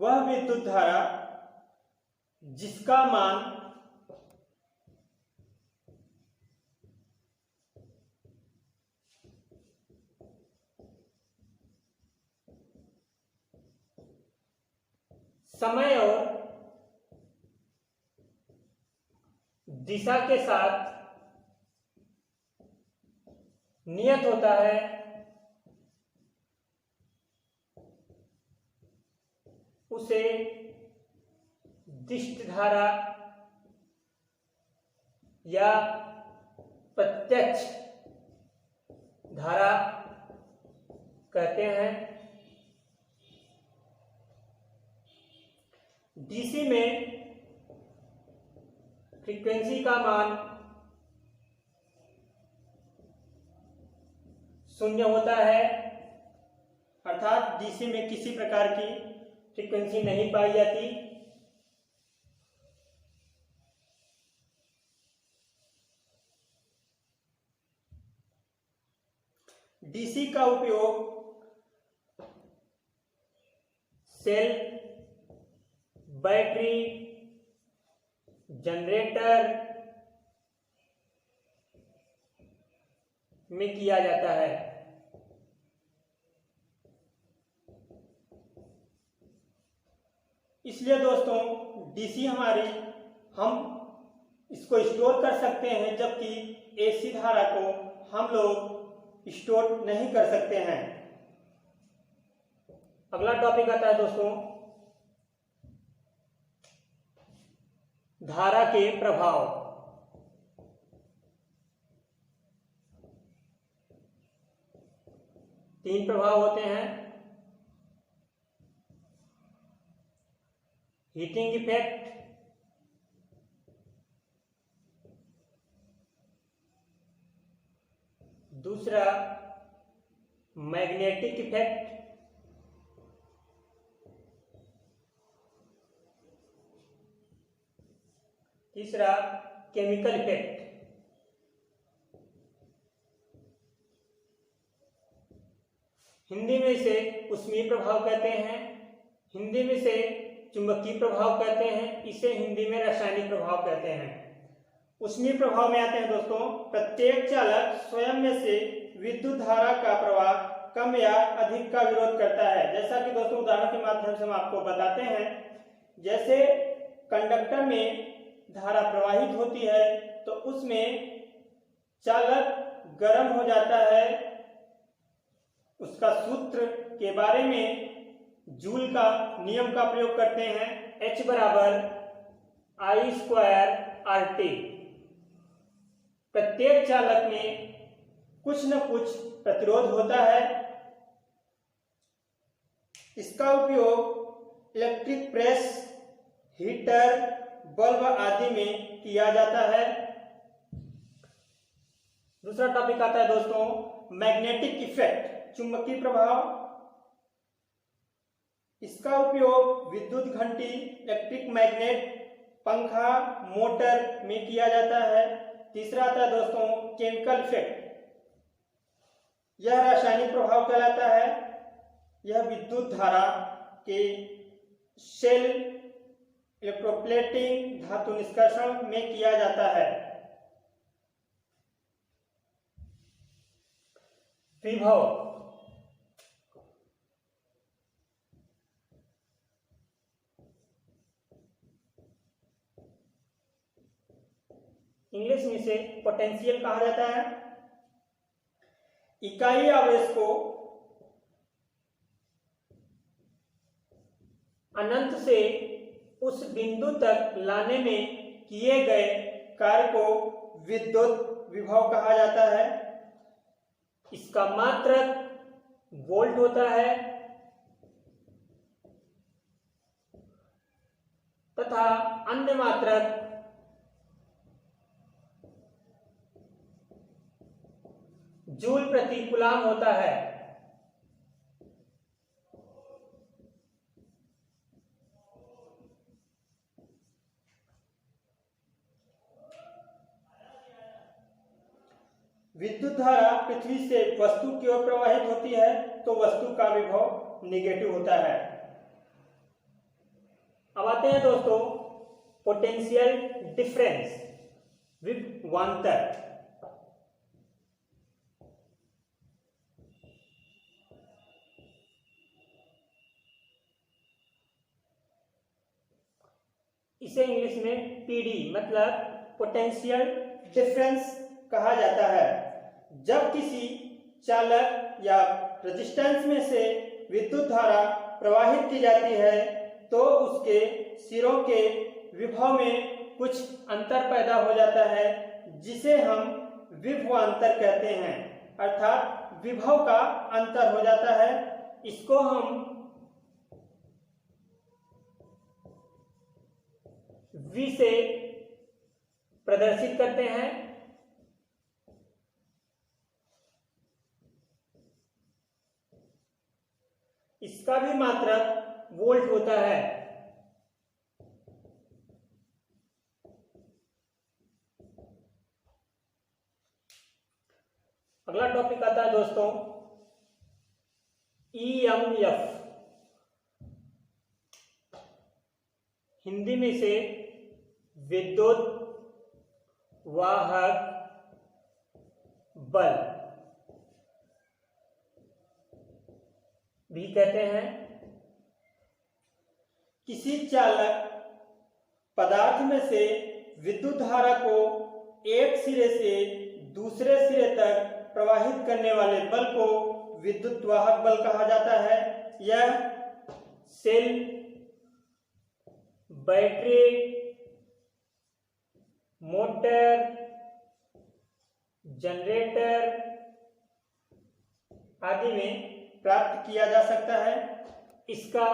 वह विद्युत धारा जिसका मान समय और दिशा के साथ नियत होता है, उसे दिष्ट धारा या प्रत्यक्ष धारा कहते हैं। डीसी में फ्रीक्वेंसी का मान 0 होता है, अर्थात डीसी में किसी प्रकार की फ्रीक्वेंसी नहीं पाई जाती। डीसी का उपयोग सेल, बैटरी, जनरेटर में किया जाता है। इसलिए दोस्तों डीसी हमारी हम इसको स्टोर कर सकते हैं, जबकि एसी धारा को हम लोग स्टोर नहीं कर सकते हैं। अगला टॉपिक आता है दोस्तों धारा के प्रभाव। तीन प्रभाव होते हैं: हीटिंग इफेक्ट, दूसरा मैग्नेटिक इफेक्ट, तीसरा केमिकल इफेक्ट। हिंदी में इसे ऊष्मीय प्रभाव कहते हैं, हिंदी में इसे चुंबकीय प्रभाव कहते हैं, इसे हिंदी में रासायनिक प्रभाव कहते हैं। ऊष्मीय प्रभाव में आते हैं दोस्तों, प्रत्येक चालक स्वयं में से विद्युत धारा का प्रवाह कम या अधिक का विरोध करता है। जैसा कि दोस्तों उदाहरण के माध्यम से हम आपको बताते हैं, जैसे कंडक्टर में धारा प्रवाहित होती है तो उसमें चालक गर्म हो जाता है। उसका सूत्र के बारे में जूल का नियम का प्रयोग करते हैं, H बराबर I²RT। प्रत्येक चालक में कुछ न कुछ प्रतिरोध होता है। इसका उपयोग इलेक्ट्रिक प्रेस, हीटर, बल्ब आदि में किया जाता है। दूसरा टॉपिक आता है दोस्तों मैग्नेटिक इफेक्ट, चुंबकीय प्रभाव। इसका उपयोग विद्युत घंटी, इलेक्ट्रिक मैग्नेट, पंखा, मोटर में किया जाता है। तीसरा आता है दोस्तों केमिकल इफेक्ट, यह रासायनिक प्रभाव कहलाता है। यह विद्युत धारा के सेल, इलेक्ट्रोप्लेटिंग, धातु निष्कर्षण में किया जाता है। विभव, इंग्लिश में इसे पोटेंशियल कहा जाता है। इकाई आवेश को अनंत से उस बिंदु तक लाने में किए गए कार्य को विद्युत विभव कहा जाता है। इसका मात्रक वोल्ट होता है तथा अन्य मात्रक जूल प्रति कूलाम होता है। विद्युत धारा पृथ्वी से वस्तु की ओर प्रवाहित होती है तो वस्तु का विभव नेगेटिव होता है। आते हैं दोस्तों पोटेंशियल डिफरेंस, विभवांतर। इसे इंग्लिश में पीडी मतलब पोटेंशियल डिफरेंस कहा जाता है। जब किसी चालक या रेजिस्टेंस में से विद्युत धारा प्रवाहित की जाती है तो उसके सिरों के विभव में कुछ अंतर पैदा हो जाता है, जिसे हम विभवांतर कहते हैं, अर्थात विभव का अंतर हो जाता है। इसको हम V से प्रदर्शित करते हैं। इसका भी मात्रक वोल्ट होता है। अगला टॉपिक आता है दोस्तों EMF। हिंदी में से विद्युत वाहक बल भी कहते हैं। किसी चालक पदार्थ में से विद्युत धारा को एक सिरे से दूसरे सिरे तक प्रवाहित करने वाले बल को विद्युत वाहक बल कहा जाता है। यह सेल, बैटरी, मोटर, जनरेटर आदि में प्राप्त किया जा सकता है। इसका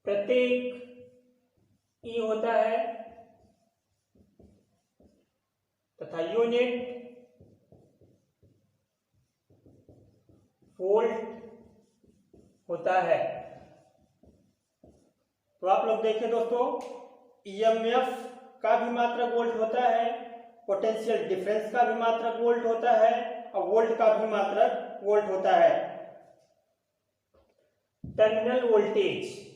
प्रतीक ई होता है तथा यूनिट वोल्ट होता है। तो आप लोग देखें दोस्तों, EMF का भी मात्रक वोल्ट होता है, पोटेंशियल डिफरेंस का भी मात्रक वोल्ट होता है और वोल्ट का भी मात्रक वोल्ट होता है। टर्मिनल वोल्टेज,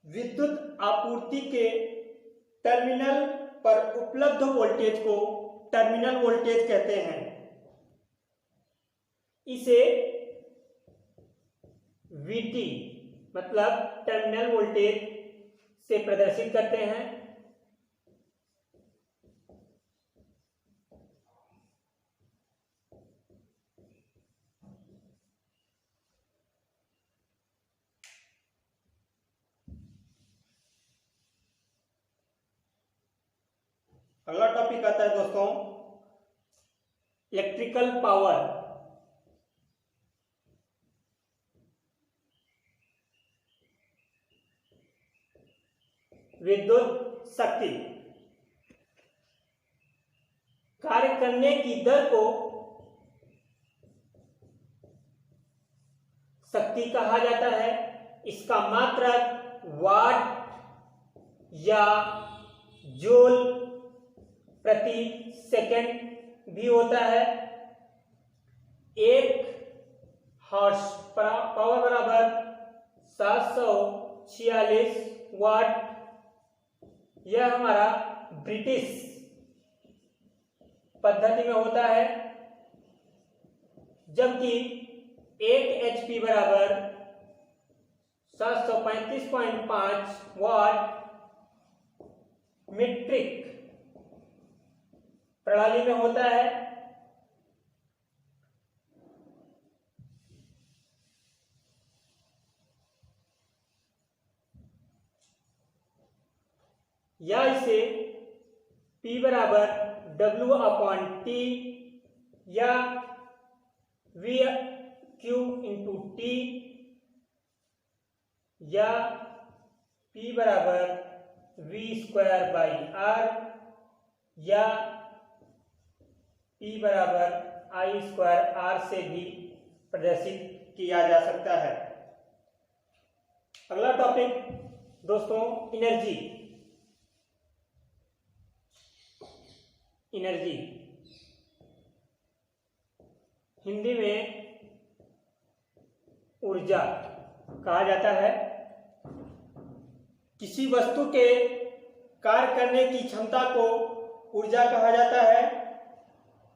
विद्युत आपूर्ति के टर्मिनल पर उपलब्ध वोल्टेज को टर्मिनल वोल्टेज कहते हैं। इसे VT मतलब टर्मिनल वोल्टेज से प्रदर्शित करते हैं। अगला टॉपिक आता है दोस्तों इलेक्ट्रिकल पावर। विद्युत शक्ति। कार्य करने की दर को शक्ति कहा जाता है। इसका मात्रक वाट या जूल प्रति सेकंड भी होता है। एक हॉर्स पावर बराबर 746 वाट। यह हमारा ब्रिटिश पद्धति में होता है, जबकि 1 HP बराबर 735.5 वाट मीट्रिक प्रणाली में होता है। या इसे P बराबर W/T या VQ/T या P बराबर V²/R या P बराबर I²R से भी प्रदर्शित किया जा सकता है। अगला टॉपिक दोस्तों एनर्जी, एनर्जी हिंदी में ऊर्जा कहा जाता है। किसी वस्तु के कार्य करने की क्षमता को ऊर्जा कहा जाता है।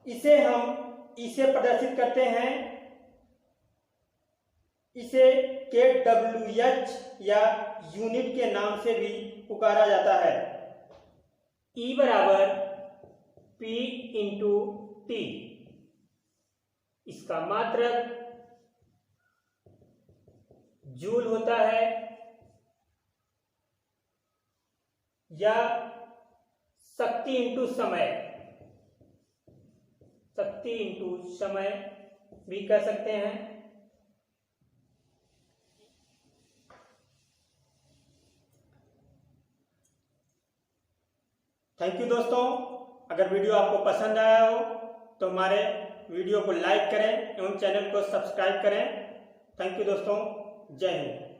इसे प्रदर्शित करते हैं, इसे kWh या यूनिट के नाम से भी पुकारा जाता है। E बराबर P इंटू T, इसका मात्रक जूल होता है या शक्ति इंटू समय, शक्ति इंटू समय भी कह सकते हैं। थैंक यू दोस्तों। अगर वीडियो आपको पसंद आया हो तो हमारे वीडियो को लाइक करें एवं चैनल को सब्सक्राइब करें। थैंक यू दोस्तों। जय हिंद।